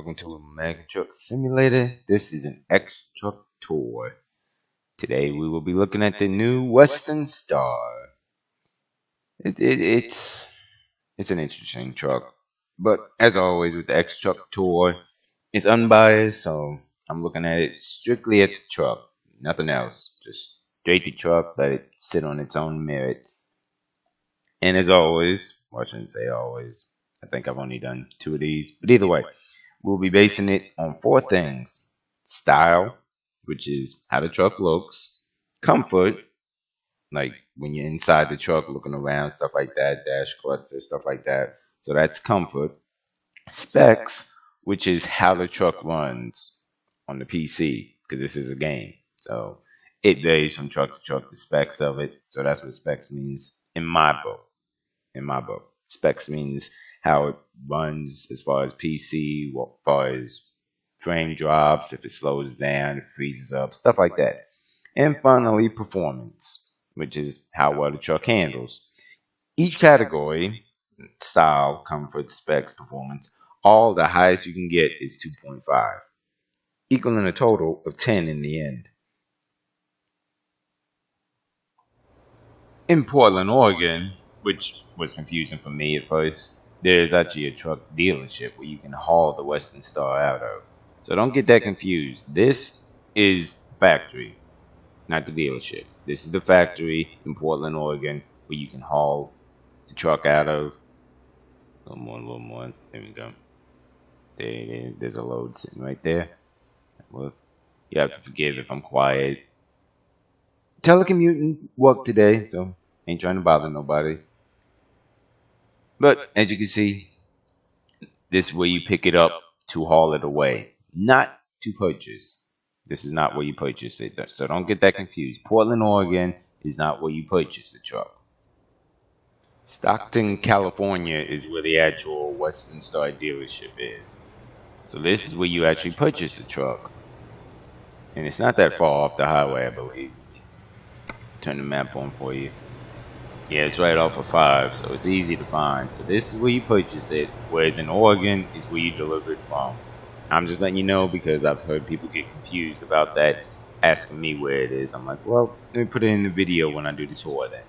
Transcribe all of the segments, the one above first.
welcome to American Truck Simulator. This is an X Truck tour. Today we will be looking at the new Western Star. It's an interesting truck, but as always with the X Truck tour, it's unbiased, so I'm looking at it strictly at the truck, nothing else. Just straight the truck, let it sit on its own merit. And as always, well, I shouldn't say always. I think I've only done 2 of these, but either way. We'll be basing it on 4 things: style, which is how the truck looks; comfort, like when you're inside the truck looking around, stuff like that, dash cluster, stuff like that. So that's comfort. Specs, which is how the truck runs on the PC, because this is a game. So it varies from truck to truck, the specs of it. So that's what specs means in my book. Specs means how it runs as far as PC, as far as frame drops, if it slows down, if it freezes up, stuff like that. And finally, performance, which is how well the truck handles. Each category, style, comfort, specs, performance, all the highest you can get is 2.5, equaling a total of 10 in the end. In Portland, Oregon, which was confusing for me at first, there's actually a truck dealership where you can haul the Western Star out of. So don't get that confused. This is the factory, not the dealership. This is the factory in Portland, Oregon, where you can haul the truck out of. A little more. There we go. There it is. There's a load sitting right there. Look, you have to forgive if I'm quiet. Telecommuting worked today, so ain't trying to bother nobody. But as you can see, this is where you pick it up to haul it away, not to purchase. This is not where you purchase it, so don't get that confused. Portland, Oregon is not where you purchase the truck. Stockton, California is where the actual Western Star dealership is. So this is where you actually purchase the truck. And it's not that far off the highway, I believe. Turn the map on for you. Yeah, it's right off of 5, so it's easy to find. So this is where you purchase it, whereas in Oregon is where you deliver it from. I'm just letting you know because I've heard people get confused about that, asking me where it is. I'm like, well, let me put it in the video when I do the tour then.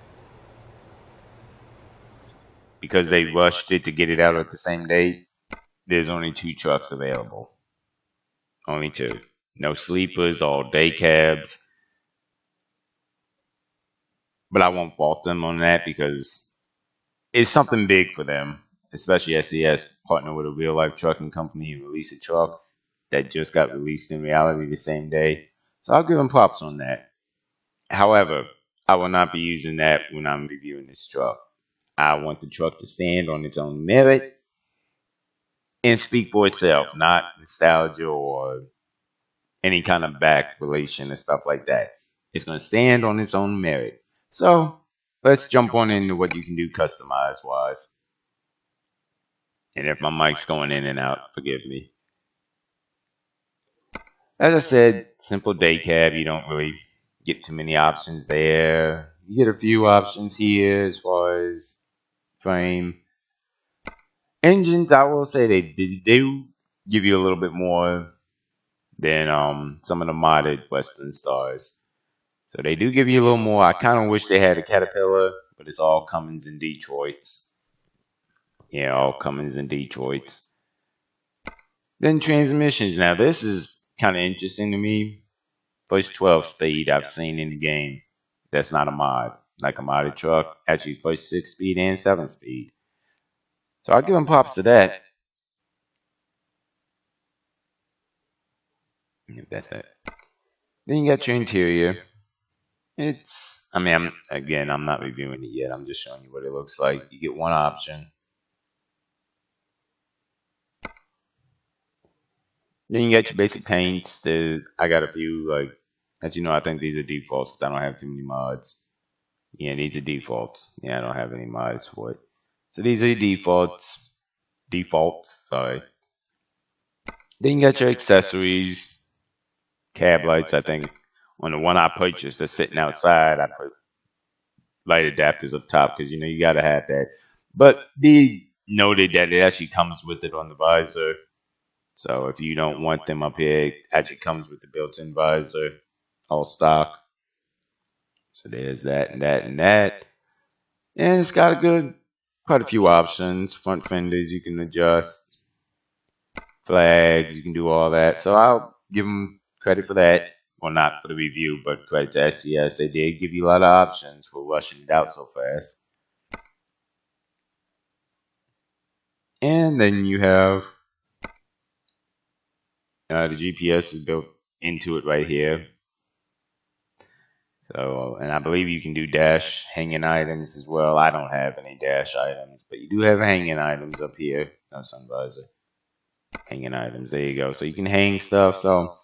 Because they rushed it to get it out at the same date, there's only 2 trucks available. Only 2. No sleepers, all day cabs. But I won't fault them on that because it's something big for them, especially SES partner with a real life trucking company and release a truck that just got released in reality the same day. So I'll give them props on that. However, I will not be using that when I'm reviewing this truck. I want the truck to stand on its own merit and speak for itself, not nostalgia or any kind of back relation and stuff like that. It's going to stand on its own merit. So let's jump on into what you can do customize wise. And if my mic's going in and out, forgive me. As I said, simple day cab. You don't really get too many options there. You get a few options here as far as frame. Engines, I will say they do give you a little bit more than some of the modded Western Stars. So they do give you a little more. I kind of wish they had a Caterpillar, but it's all Cummins and Detroits. Yeah, all Cummins and Detroits. Then transmissions. Now this is kind of interesting to me. First 12 speed I've seen in the game. That's not a mod. Like a modded truck. Actually, first 6 speed and 7 speed. So I'll give them props to that. If that's it. Then you got your interior. I'm not reviewing it yet. I'm just showing you what it looks like. You get one option. Then you got your basic paints. I got a few, as you know, I think these are defaults because I don't have too many mods. Yeah, these are defaults. Yeah, I don't have any mods for it. So these are your defaults. Sorry. Then you got your accessories. Cab lights, I think. On the one I purchased that's sitting outside, I put light adapters up top because you got to have that. But be noted that it actually comes with it on the visor. So if you don't want them up here, it actually comes with the built-in visor, all stock. So there's that and that and that. And it's got a good, quite a few options. Front fenders you can adjust, flags, you can do all that. So I'll give them credit for that. Well, not for the review, but credit to SCS. They did give you a lot of options for rushing it out so fast. And then you have the GPS is built into it right here. So, and I believe you can do dash hanging items as well. I don't have any dash items, but you do have hanging items up here. No sun visor. Hanging items. There you go. So you can hang stuff. So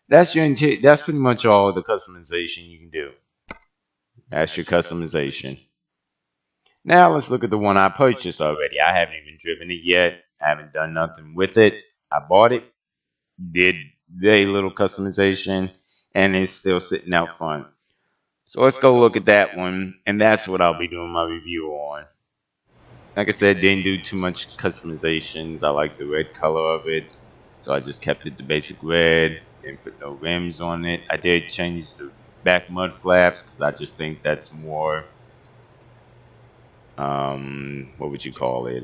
that's that's pretty much all the customization you can do. That's your customization. Now let's look at the one I purchased already. I haven't even driven it yet. I haven't done nothing with it. I bought it, did very little customization, and it's still sitting out front. So let's go look at that one, and that's what I'll be doing my review on. Like I said, didn't do too much customizations. I like the red color of it, so I just kept it the basic red. Didn't put no rims on it. I did change the back mud flaps because I just think that's more, what would you call it?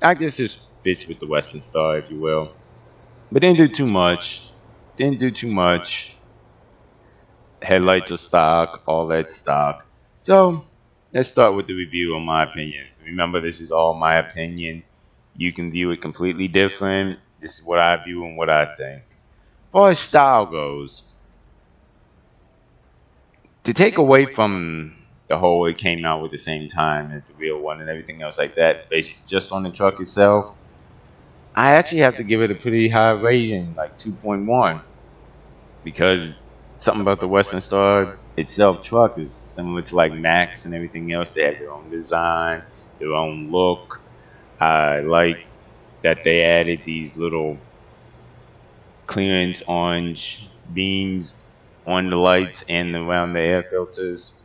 I guess it fits with the Western Star, if you will. But didn't do too much. Didn't do too much. Headlights are stock, all that stock. So let's start with the review on my opinion. Remember, this is all my opinion. You can view it completely different. This is what I view and what I think. As far as style goes, to take away from the whole it came out with the same time as the real one and everything else like that, based just on the truck itself, I actually have to give it a pretty high rating, like 2.1, because something about the Western Star itself truck is similar to like Max and everything else. They have their own design, their own look. I like that they added these little clearance orange beams on the lights and around the air filters.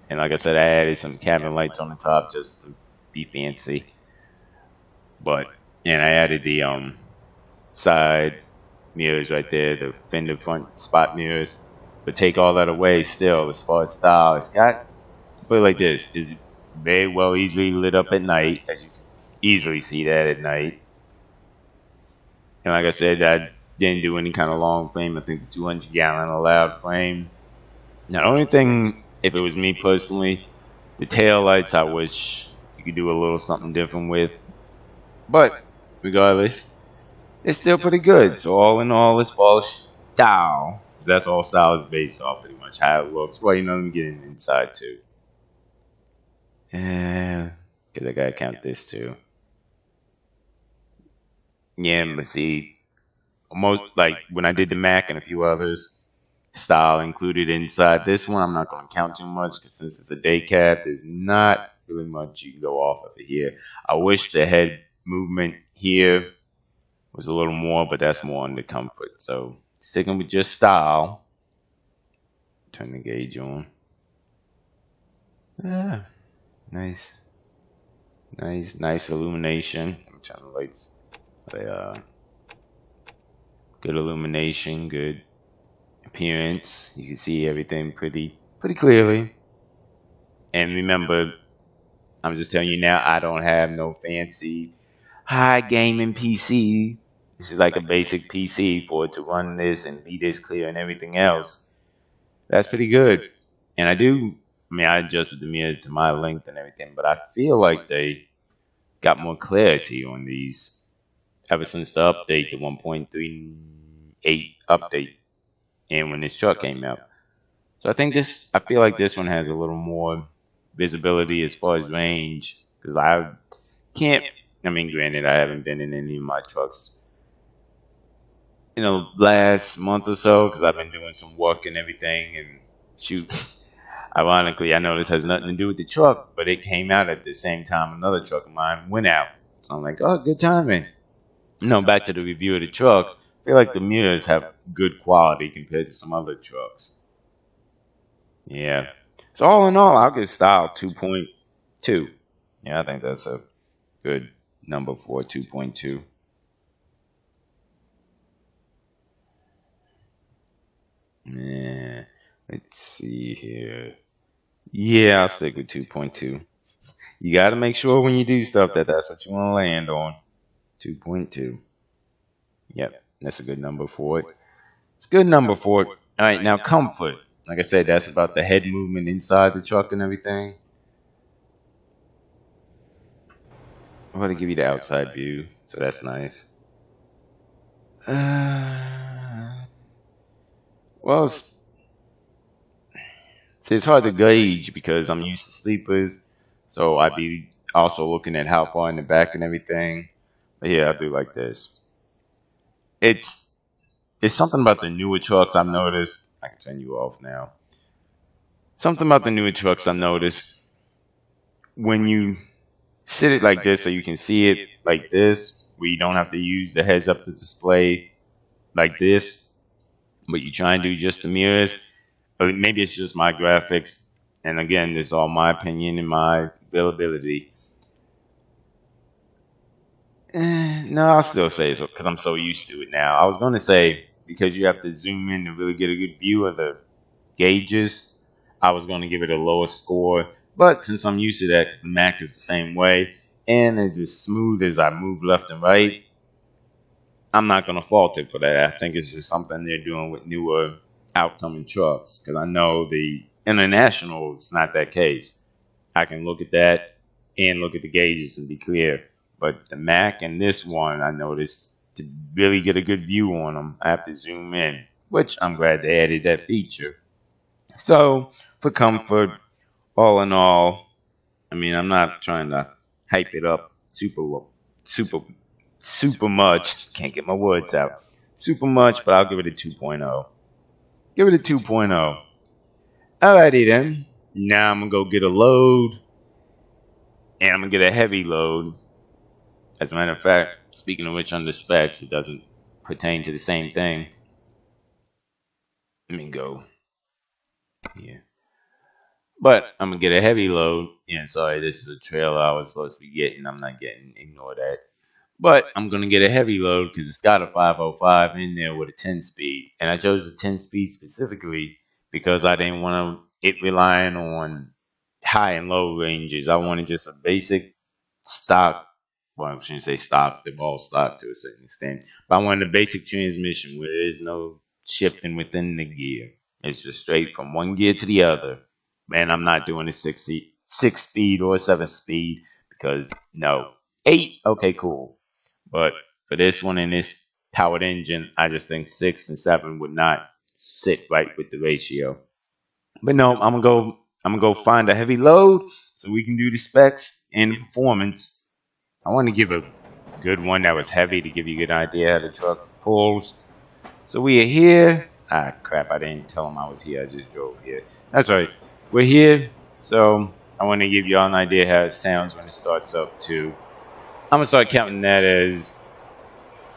And like I said, I added some cabin lights on the top just to be fancy. But and I added the side mirrors right there, the fender front spot mirrors. But take all that away, still, as far as style, it's got, put it like this, is very well easily lit up at night, as you can easily see that at night. And like I said, I didn't do any kind of long frame. I think the 200-gallon allowed frame. Now, the only thing, if it was me personally, the tail lights, I wish you could do a little something different with. But regardless, it's still pretty good. So all in all, as far as style, 'cause that's all style is based off, pretty much how it looks. Well, let me get inside too. Yeah, because I gotta count this too. Yeah, but see, most like when I did the Mac and a few others, style included inside this one. I'm not gonna count too much because since it's a day cab, there's not really much you can go off of it here. I wish the head movement here was a little more, but that's more under comfort. So sticking with just style. Turn the gauge on. Yeah, nice, nice illumination. Let me turn the lights. They good illumination, good appearance. You can see everything pretty clearly. And remember, I'm just telling you now, I don't have no fancy high gaming PC. This is like a basic PC for it to run this and be this clear and everything else. That's pretty good. And I adjusted the mirrors to my length and everything, but I feel like they got more clarity on these ever since the update, the 1.38 update, and when this truck came out. So I feel like this one has a little more visibility as far as range, because can't, I mean, granted, I haven't been in any of my trucks last month or so, because I've been doing some work and everything, and shoot. Ironically, I know this has nothing to do with the truck, but it came out at the same time another truck of mine went out. So I'm like, oh, good timing. Back to the review of the truck. I feel like the mirrors have good quality compared to some other trucks. Yeah. So all in all, I'll give style 2.2. Yeah, I think that's a good number for 2.2. Let's see here. Yeah, I'll stick with 2.2. You got to make sure when you do stuff that that's what you want to land on. 2.2. Yep, that's a good number for it. It's a good number for it. All right, now comfort. Like I said, that's about the head movement inside the truck and everything. I'm going to give you the outside view, so that's nice. Well, it's hard to gauge because I'm used to sleepers, so I'd be also looking at how far in the back and everything. But yeah, I do like this. It's it's something about the newer trucks I've noticed. I can turn you off now. Something about the newer trucks I've noticed when you sit it like this so you can see it like this, where you don't have to use the heads up to display like this, but you try and do just the mirrors. Or maybe it's just my graphics, and again, this is all my opinion and my availability. No, I'll still say so because I'm so used to it now. I was going to say because you have to zoom in to really get a good view of the gauges, I was going to give it a lower score. But since I'm used to that, the Mac is the same way, and it's as smooth as I move left and right, I'm not going to fault it for that. I think it's just something they're doing with newer outcoming trucks because I know the international, it's not that case. I can look at that and look at the gauges and be clear. But the Mac and this one, I noticed to really get a good view on them, I have to zoom in, which I'm glad they added that feature. So, for comfort, all in all, I mean, I'm not trying to hype it up super, super much. Can't get my words out. Super much, but I'll give it a 2.0. Give it a 2.0. Alrighty then. Now I'm going to go get a load, and I'm going to get a heavy load. As a matter of fact, speaking of which, under specs, it doesn't pertain to the same thing. Let me go here. But I'm gonna get a heavy load. Yeah, sorry, this is a trailer I was supposed to be getting. I'm not getting. Ignore that. But I'm gonna get a heavy load because it's got a 505 in there with a 10 speed, and I chose the 10 speed specifically because I didn't want it relying on high and low ranges. I wanted just a basic stock. Well, I shouldn't say stock. They're all stock to a certain extent, but I wanted a basic transmission where there's no shifting within the gear. It's just straight from one gear to the other. Man, I'm not doing a six speed or 7 speed because no. 8, okay, cool. But for this one and this powered engine, I just think 6 and 7 would not sit right with the ratio. But no, I'm gonna go find a heavy load so we can do the specs and the performance. I want to give a good one that was heavy to give you a good idea how the truck pulls. So we are here. Ah, crap, I didn't tell them I was here. I just drove here. That's right. We're here. So I want to give you all an idea how it sounds when it starts up too. I'm going to start counting that as,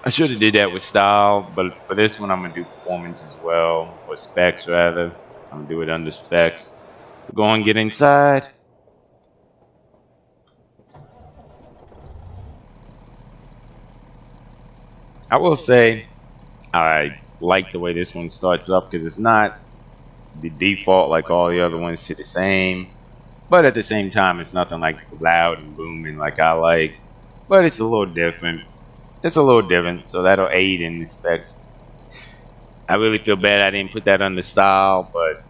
I should have did that with style, but for this one I'm going to do performance as well, or specs rather. I'm going to do it under specs. So go and get inside. I will say I like the way this one starts up because it's not the default like all the other ones to the same, but at the same time it's nothing like loud and booming like I like, but it's a little different. It's a little different, so that'll aid in the specs. I really feel bad I didn't put that under style, but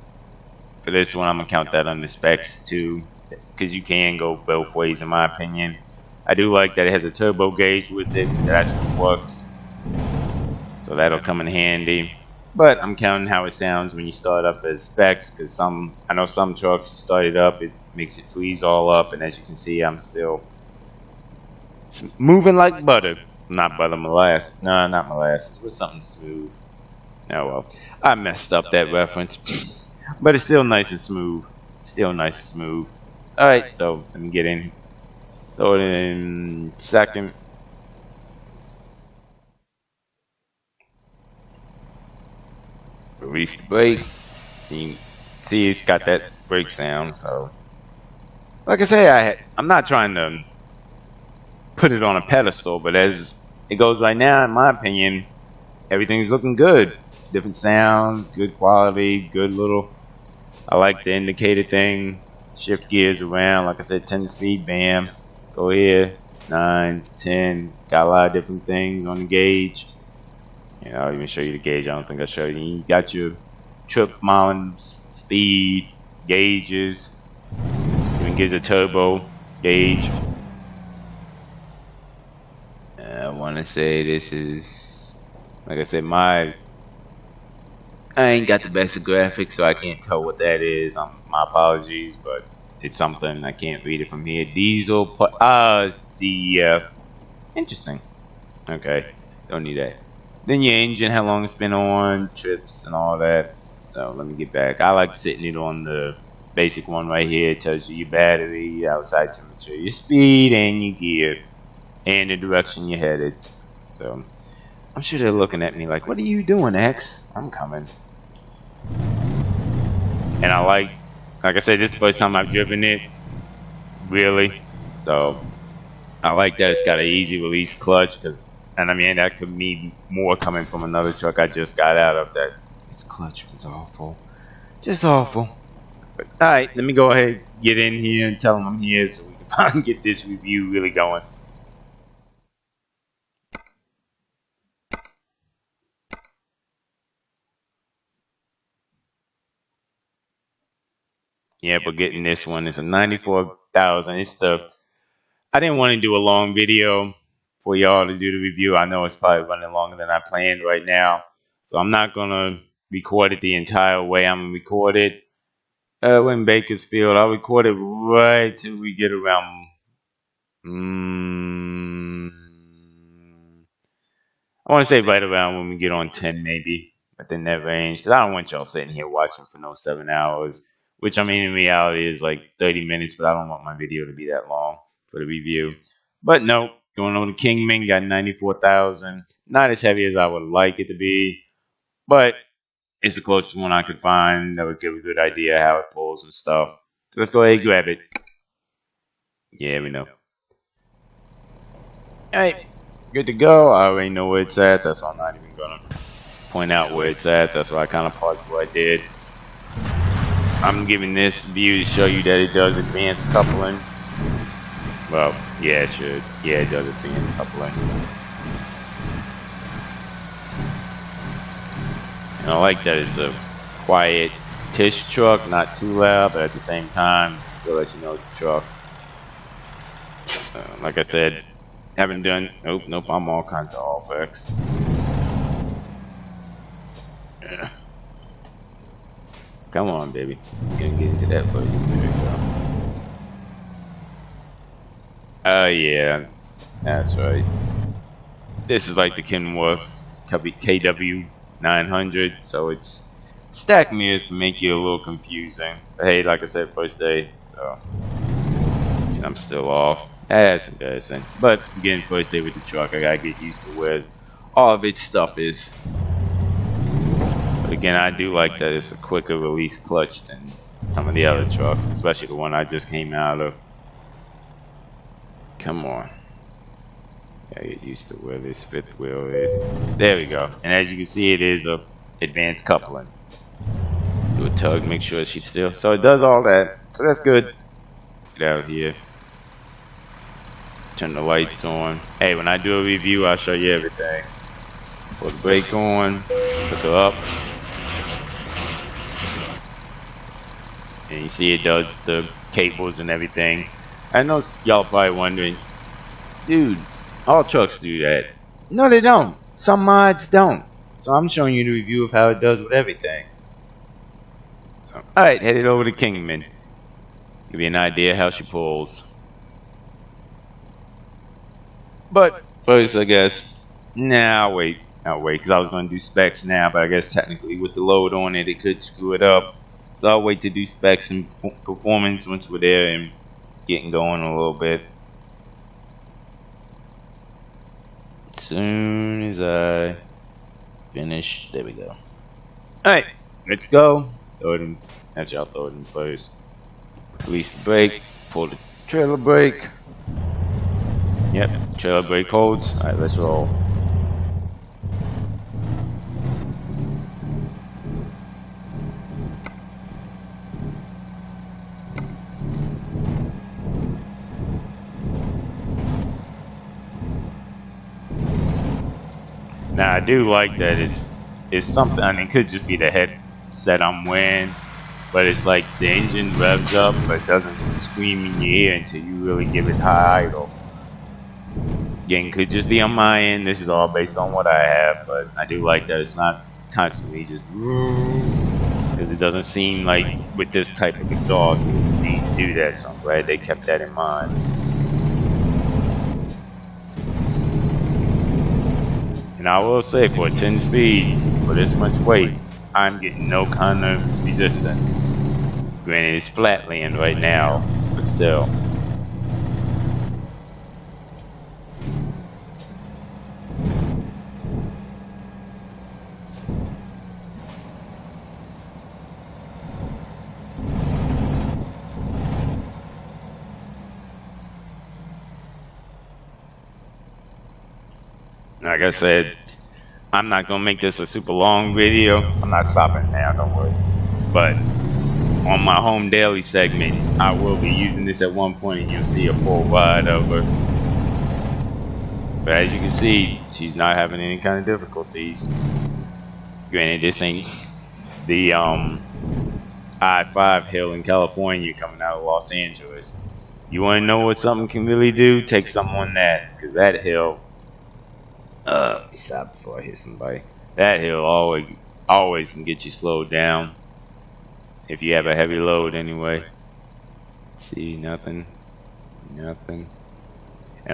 for this one I'm gonna count that under specs too, because you can go both ways in my opinion. I do like that it has a turbo gauge with it that actually works, so that'll come in handy. But I'm counting how it sounds when you start up as specs, because I know some trucks you start it up, it makes it freeze all up, and as you can see, I'm still moving like butter. Not butter, molasses. No, not molasses. With something smooth. Oh well, I messed up that reference, but it's still nice and smooth. Still nice and smooth. All right, so let me get in. Throw it in second. Release the brake. You see it's got that brake sound, so like I say, I'm not trying to put it on a pedestal, but as it goes right now, in my opinion, everything's looking good. Different sounds, good quality, good little I like the indicator thing. Shift gears around. Like I said, 10 speed, bam. Go here. 9, 10. Got a lot of different things on the gauge. You know, I'll even show you the gauge. I don't think I showed you. You got your trip miles, speed, gauges. Even gives a turbo gauge. I want to say this is, like I said, I ain't got the best of graphics, so I can't tell what that is. My apologies, but it's something I can't read it from here. Diesel, it's DEF. Interesting. Okay, don't need that. Then your engine, how long it's been on, trips, and all that. So let me get back. I like sitting it on the basic one right here. It tells you your battery, your outside temperature, your speed, and your gear, and the direction you're headed. So I'm sure they're looking at me like, "What are you doing, X?" I'm coming. And like I said, this is the first time I've driven it, really. So I like that it's got an easy release clutch, and I mean that could mean more coming from another truck I just got out of. That its clutch was awful, just awful. But all right, let me go ahead, get in here, and tell them I'm here so we can finally get this review really going. Yeah, but getting this one is a 94,000. I didn't want to do a long video for y'all to do the review. I know it's probably running longer than I planned right now, so I'm not gonna record it the entire way. I'm gonna record it in Bakersfield. I'll record it right till we get around. Mm, I want to say right around when we get on 10, maybe within that range. Because I don't want y'all sitting here watching for no 7 hours. Which I mean, in reality, is like 30 minutes. But I don't want my video to be that long for the review. But no, going on to Kingman, got 94,000. Not as heavy as I would like it to be, but it's the closest one I could find that would give a good idea how it pulls and stuff. So let's go ahead and grab it. Yeah, we know. Alright, good to go. I already know where it's at. That's why I'm not even gonna point out where it's at. That's why I kind of paused what I did. I'm giving this view to show you that it does advanced coupling. Well, yeah, it should. Yeah, it does advanced coupling. And I like that it's a quiet tish truck, not too loud, but at the same time, still lets you know it's a truck. Like I said, haven't done. Nope. I'm all kinds of off X. Yeah. Come on, baby. Gonna get into that first. There we go. Yeah, that's right. This is like the Kenworth KW 900, so it's stack mirrors can make you a little confusing. But hey, like I said, first day, so and I'm still off. That's embarrassing. But again, first day with the truck, I gotta get used to where all of its stuff is. But again, I do like that it's a quicker release clutch than some of the other trucks, especially the one I just came out of. Come on. Gotta get used to where this fifth wheel is. There we go. And as you can see, it is a advanced coupling. Do a tug, make sure she's still. So it does all that. So that's good. Get out here. Turn the lights on. Hey, when I do a review, I'll show you everything. Put the brake on. Took her up. And you see it does the cables and everything. I know y'all probably wondering, dude, all trucks do that. No, they don't. Some mods don't. So I'm showing you the review of how it does with everything. So, alright, headed over to Kingman. Give you an idea how she pulls. But first, I guess, I'll wait, because I was going to do specs now, but I guess technically with the load on it, it could screw it up. So I'll wait to do specs and performance once we're there and getting going a little bit. As soon as I finish, there we go. Alright, let's go. Throw it in, actually I'll throw it in first. Release the brake, pull the trailer brake. Yep, trailer brake holds. Alright, let's roll. Now I do like that it's something. I mean, it could just be the headset I'm wearing, but it's like the engine revs up, but doesn't scream in your ear until you really give it high idle. Again, could just be on my end. This is all based on what I have, but I do like that it's not constantly just because it doesn't seem like with this type of exhaust you need to do that. So I'm glad they kept that in mind. And I will say, for a 10 speed, for this much weight, I'm getting no kind of resistance. Granted, it's flat land right now, but still. Like I said, I'm not gonna make this a super long video. I'm not stopping now, don't worry. But on my home daily segment, I will be using this at one point and you'll see a full ride of her. But as you can see, she's not having any kind of difficulties. Granted, this ain't the I-5 hill in California coming out of Los Angeles. You wanna know what something can really do? Take something on that, because that hill, let me stop before I hit somebody. That hill always can get you slowed down. If you have a heavy load anyway. See, nothing. And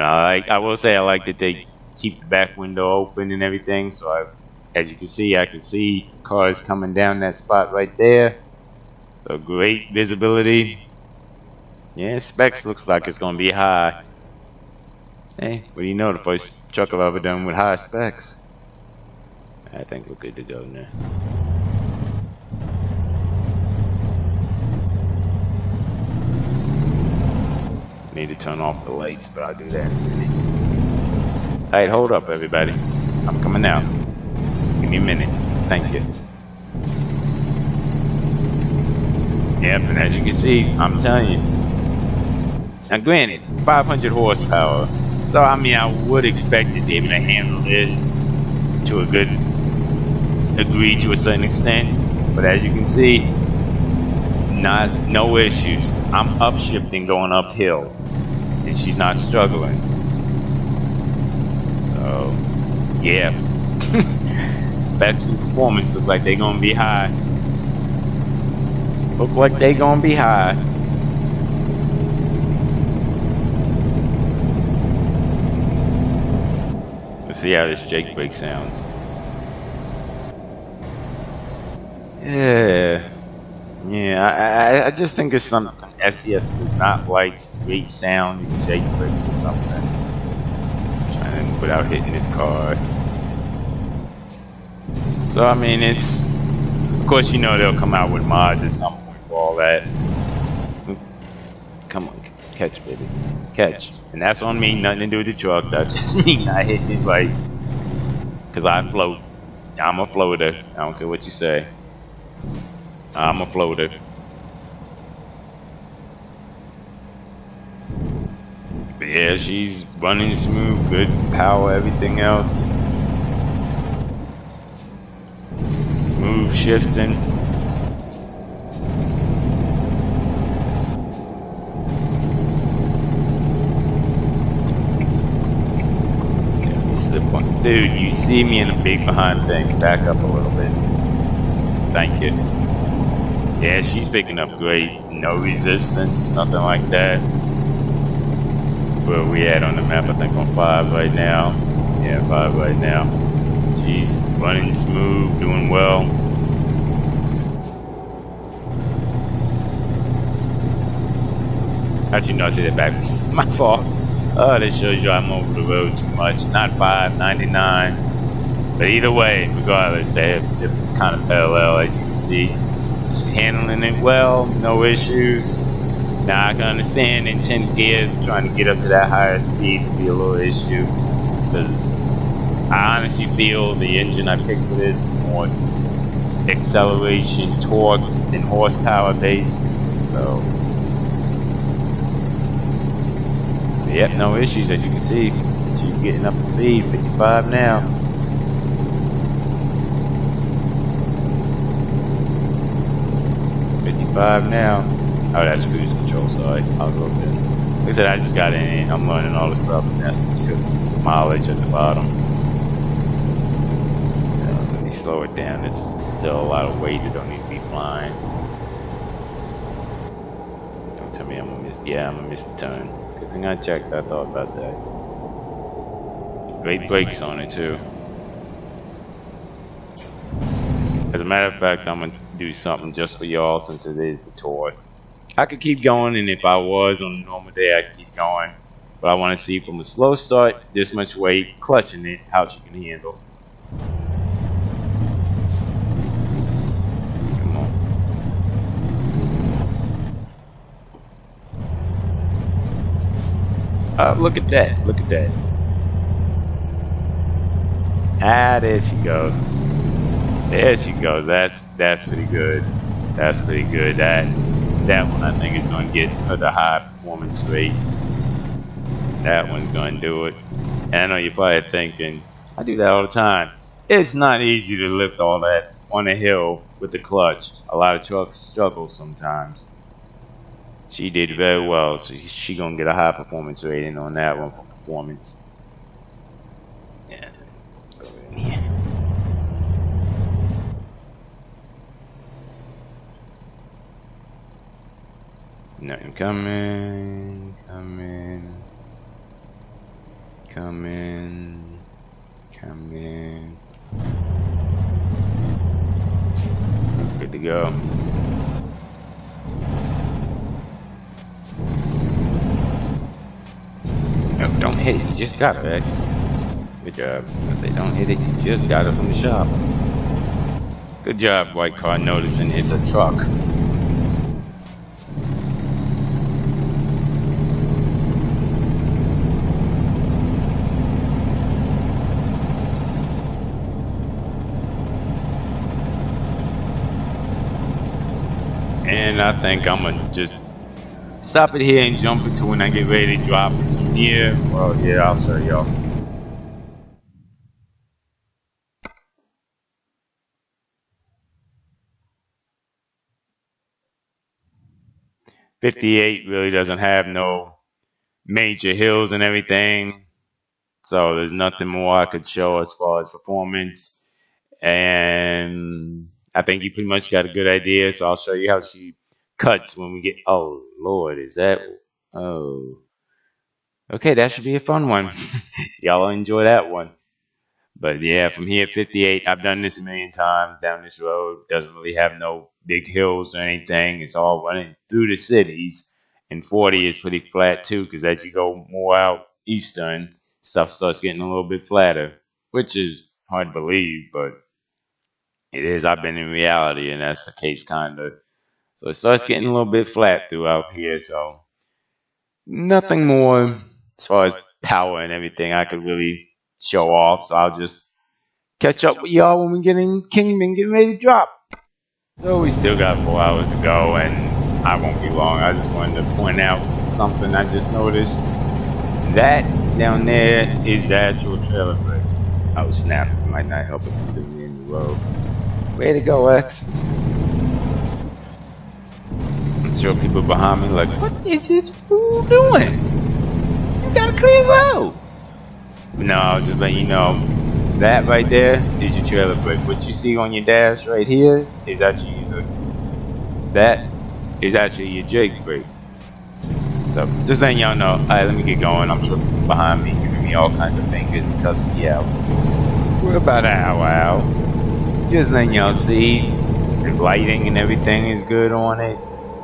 I will say I like that they keep the back window open and everything, so as you can see, I can see cars coming down that spot right there. So great visibility. Yeah, specs looks like it's gonna be high. Hey, what do you know, the first truck I've ever done with high specs. I think we're good to go now. Need to turn off the lights, but I'll do that in a minute. Alright, hold up everybody. I'm coming out. Give me a minute. Thank you. Yep, and as you can see, I'm telling you. Now granted, 500 horsepower. So I mean, I would expect it to be able to handle this to a good degree to a certain extent. But as you can see, no issues. I'm upshifting going uphill, and she's not struggling. So, yeah. Specs and performance look like they're gonna be high. Let's see how this Jake brake sounds. Yeah, I just think it's something SES does not like great sound in Jake brakes or something. Trying to without hitting this car. So I mean, it's, of course, you know they'll come out with mods at some point for all that. Come on, catch, baby, catch. And that's on me, nothing to do with the truck. That's just me not hitting it right. Cause I float. I'm a floater. I don't care what you say. I'm a floater. But yeah, she's running smooth, good power, everything else. Smooth shifting. Dude, you see me in a big behind thing. Back up a little bit. Thank you. Yeah, she's picking up great. No resistance, nothing like that. Where are we at on the map? I think on 5 right now. Yeah, 5 right now. She's running smooth, doing well. Actually, no, I take that back. My fault. Oh, that shows you I'm over the road too much. Not 5, 99. But either way, regardless, they're kind of parallel, as you can see. She's handling it well, no issues. Now I can understand in 10th gear trying to get up to that higher speed would be a little issue, because I honestly feel the engine I picked for this is more acceleration, torque, and horsepower based. So, yep, no issues as you can see. She's getting up to speed, 55 now. 5 now. Oh, that's cruise control, sorry. I'll go there. Like I said, I just got in. I'm learning all the stuff, and that's the mileage at the bottom. Let me slow it down. There's still a lot of weight that don't need to be flying. Don't tell me I'm gonna miss. Yeah, I'm gonna miss the turn. Good thing I checked. I thought about that. Great brakes on it too. As a matter of fact, I'm gonna do something just for y'all since it is the tour. I could keep going, and if I was on a normal day, I could keep going. But I want to see from a slow start, this much weight, clutching it, how she can handle. Come on. Look at that. Look at that. Ah, there she goes. There she goes. That's pretty good. That's pretty good. That one I think is going to get her the high performance rate. That one's going to do it. And I know you're probably thinking, I do that all the time. It's not easy to lift all that on a hill with the clutch. A lot of trucks struggle sometimes. She did very well, so she's going to get a high performance rating on that one for performance. Yeah. Go in here. Nothing coming. Good to go. No, don't hit it. You just got it, X. Good job. I say don't hit it. You just got it from the shop. Good job, white car, noticing it's a truck. And I think I'm gonna just stop it here and jump into when I get ready to drop from here. Well, yeah, I'll show y'all. '58 really doesn't have no major hills and everything, so there's nothing more I could show as far as performance. And I think you pretty much got a good idea, so I'll show you how she cuts when we get. Oh Lord, is that? Oh, okay, that should be a fun one. Y'all will enjoy that one. But yeah, from here, 58, I've done this a million times down this road. Doesn't really have no big hills or anything. It's all running through the cities. And 40 is pretty flat too, because as you go more out eastern, stuff starts getting a little bit flatter, which is hard to believe, but it is. I've been in reality, and that's the case, kind of. So it starts getting a little bit flat throughout here. So nothing more as far as power and everything I could really show off. So I'll just catch up with y'all when we get in Kingman, getting ready to drop. So we still got 4 hours to go, and I won't be long. I just wanted to point out something I just noticed. That down there is the actual trailer brake. Oh snap! It might not help if I'm doing it in the road. Way to go, X. I'm sure people behind me like, what is this fool doing? You got a clean road. No, just let you know, that right there is your trailer brake. What you see on your dash right here is actually your Jake brake. So just letting y'all know. Alright, let me get going. I'm sure people behind me giving me all kinds of fingers and cussing me out. We're about an hour out. Just letting y'all see the lighting and everything is good on it.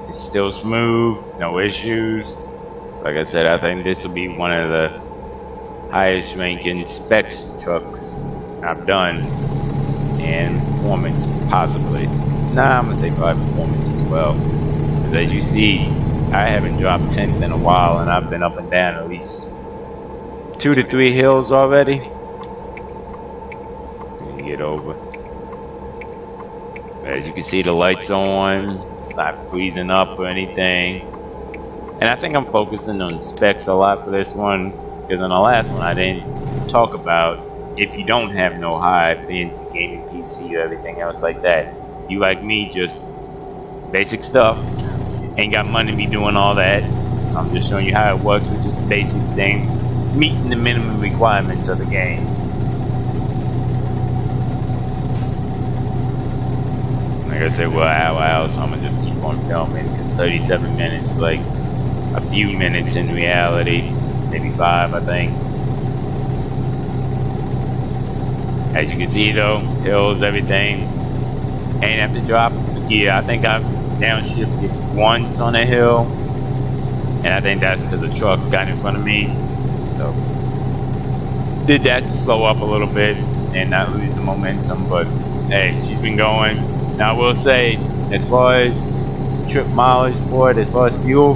It's still smooth, no issues. So like I said, I think this will be one of the highest ranking specs trucks I've done, and performance possibly. Nah, I'm gonna say probably performance as well. Because as you see, I haven't dropped 10th in a while, and I've been up and down at least 2 to 3 hills already. Let me get over. As you can see, the lights on. It's not freezing up or anything. And I think I'm focusing on specs a lot for this one, because on the last one I didn't talk about if you don't have no high fancy gaming PC or everything else like that. You like me just basic stuff. Ain't got money to be doing all that. So I'm just showing you how it works with just the basic things, meeting the minimum requirements of the game. Like I said, we're an hour out, so I'm gonna just keep on filming because 37 minutes is like a few minutes in reality, maybe 5, I think. As you can see though, hills, everything. Ain't have to drop the gear. I think I've downshifted once on a hill, and I think that's because a truck got in front of me. So did that to slow up a little bit and not lose the momentum. But hey, she's been going. Now I will say, as far as trip mileage for it, as far as fuel,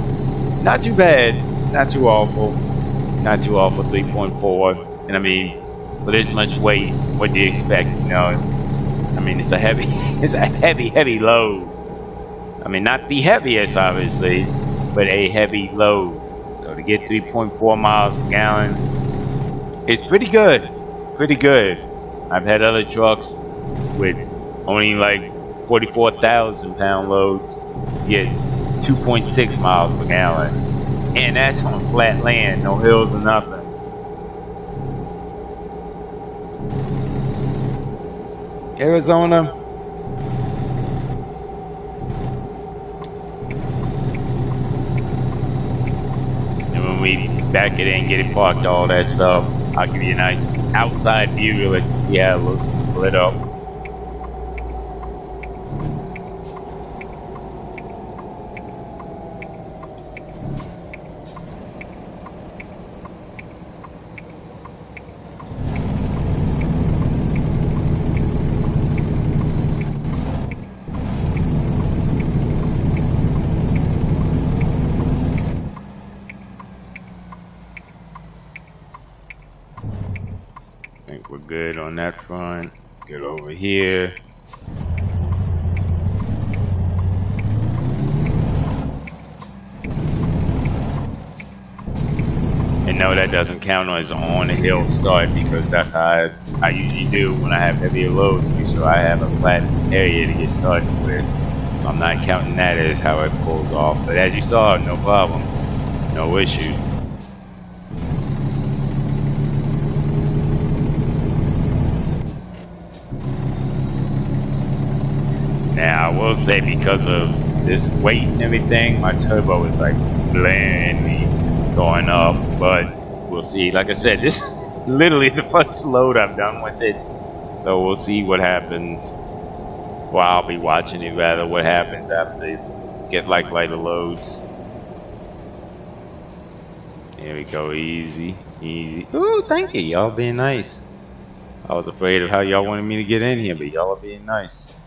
not too bad, not too awful, 3.4. And I mean, for this much weight, what do you expect? You know, I mean, it's a heavy load. I mean, not the heaviest, obviously, but a heavy load. So to get 3.4 miles per gallon is pretty good. Pretty good. I've had other trucks with only like 44,000 pound loads get 2.6 miles per gallon. And that's on flat land, no hills or nothing. Arizona. And when we back it in, get it parked, all that stuff, I'll give you a nice outside view to let you see how it looks when it's lit up. I think we're good on that front. Get over here. And no, that doesn't count as on the hill start because that's how I usually do when I have heavier loads. Make sure I have a flat area to get started with. So I'm not counting that as how it pulls off. But as you saw, no problems, no issues. Now, I will say because of this weight and everything, my turbo is like blandly going up, but we'll see. Like I said, this is literally the first load I've done with it, so we'll see what happens. Well, I'll be watching it rather, what happens after you get like lighter loads. Here we go, easy, easy. Ooh, thank you, y'all being nice. I was afraid of how y'all wanted me to get in here, but y'all are being nice.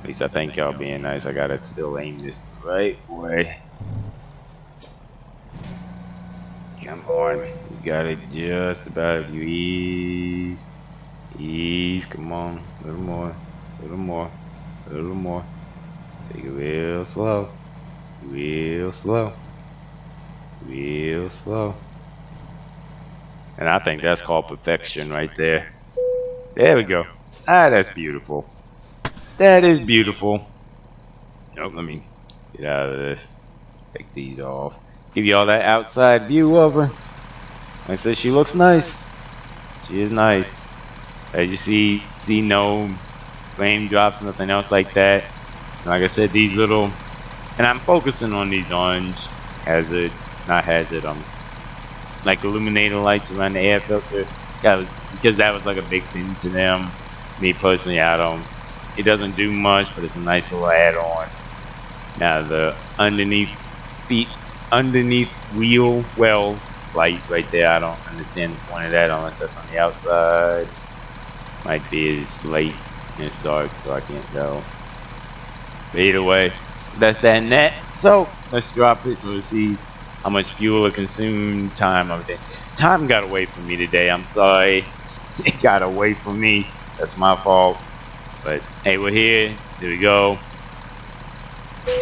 At least I think y'all being nice. I gotta still aim this the right way. Come on, you got it just about. You ease, ease. Come on, a little more, a little more, a little more. Take it real slow, real slow, real slow. And I think that's called perfection right there. There we go. Ah, that's beautiful. That is beautiful. Nope, let me get out of this. Take these off. Give you all that outside view of her. I said she looks nice. She is nice. As you see no flame drops, nothing else like that. Like I said, these little, and I'm focusing on these orange hazard, not hazard, like illuminator lights around the air filter. Because that was like a big thing to them. Me personally, I don't. It doesn't do much, but it's a nice little add-on. Now the underneath wheel well light right there, I don't understand the point of that unless that's on the outside. Might be it's late and it's dark, so I can't tell. But either way, so that's that and that. So let's drop it so it sees how much fuel it consumed, time, everything. Time got away from me today. I'm sorry. It got away from me. That's my fault. But hey, we're here. Here we go.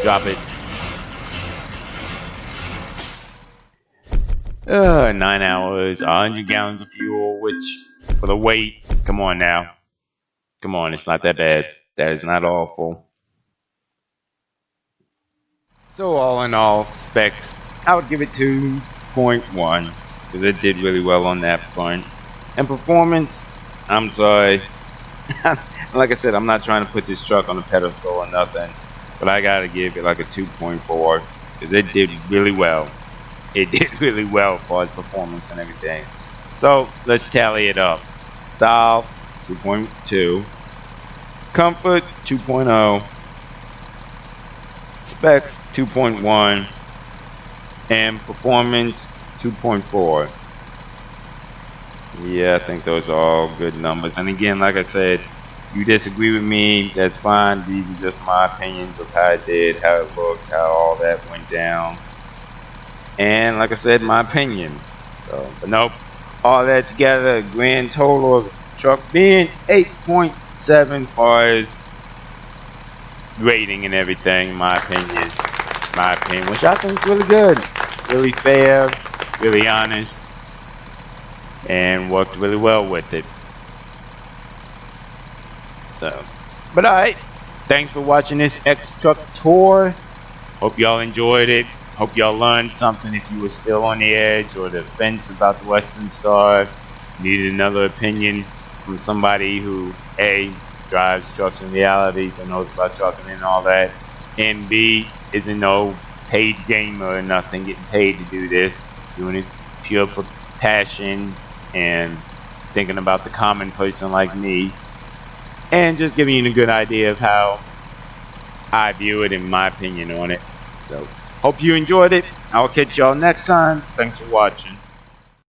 Drop it. 9 hours, 100 gallons of fuel, which for the weight, come on now. Come on, it's not that bad. That is not awful. So all in all, specs, I would give it 2.1 because it did really well on that front. And performance, I'm sorry. Like I said, I'm not trying to put this truck on a pedestal or nothing, but I gotta give it like a 2.4 because it did really well. It did really well as far as performance and everything. So let's tally it up. Style 2.2, comfort 2.0, specs 2.1, and performance 2.4. Yeah, I think those are all good numbers. And again, like I said, you disagree with me, that's fine. These are just my opinions of how it did, how it looked, how all that went down. And like I said, my opinion. So, but nope, all that together, a grand total of the truck being 8.7 far as rating and everything, my opinion, which I think is really good, really fair, really honest, and worked really well with it. So, but alright, thanks for watching this X Truck tour. Hope y'all enjoyed it. Hope y'all learned something if you were still on the edge or the fence about the Western Star. Needed another opinion from somebody who A, drives trucks in reality, so knows about trucking and all that, and B, isn't no paid gamer or nothing, getting paid to do this, doing it pure for passion and thinking about the common person like me, and just giving you a good idea of how I view it and my opinion on it. So, hope you enjoyed it. I'll catch y'all next time. Thanks for watching.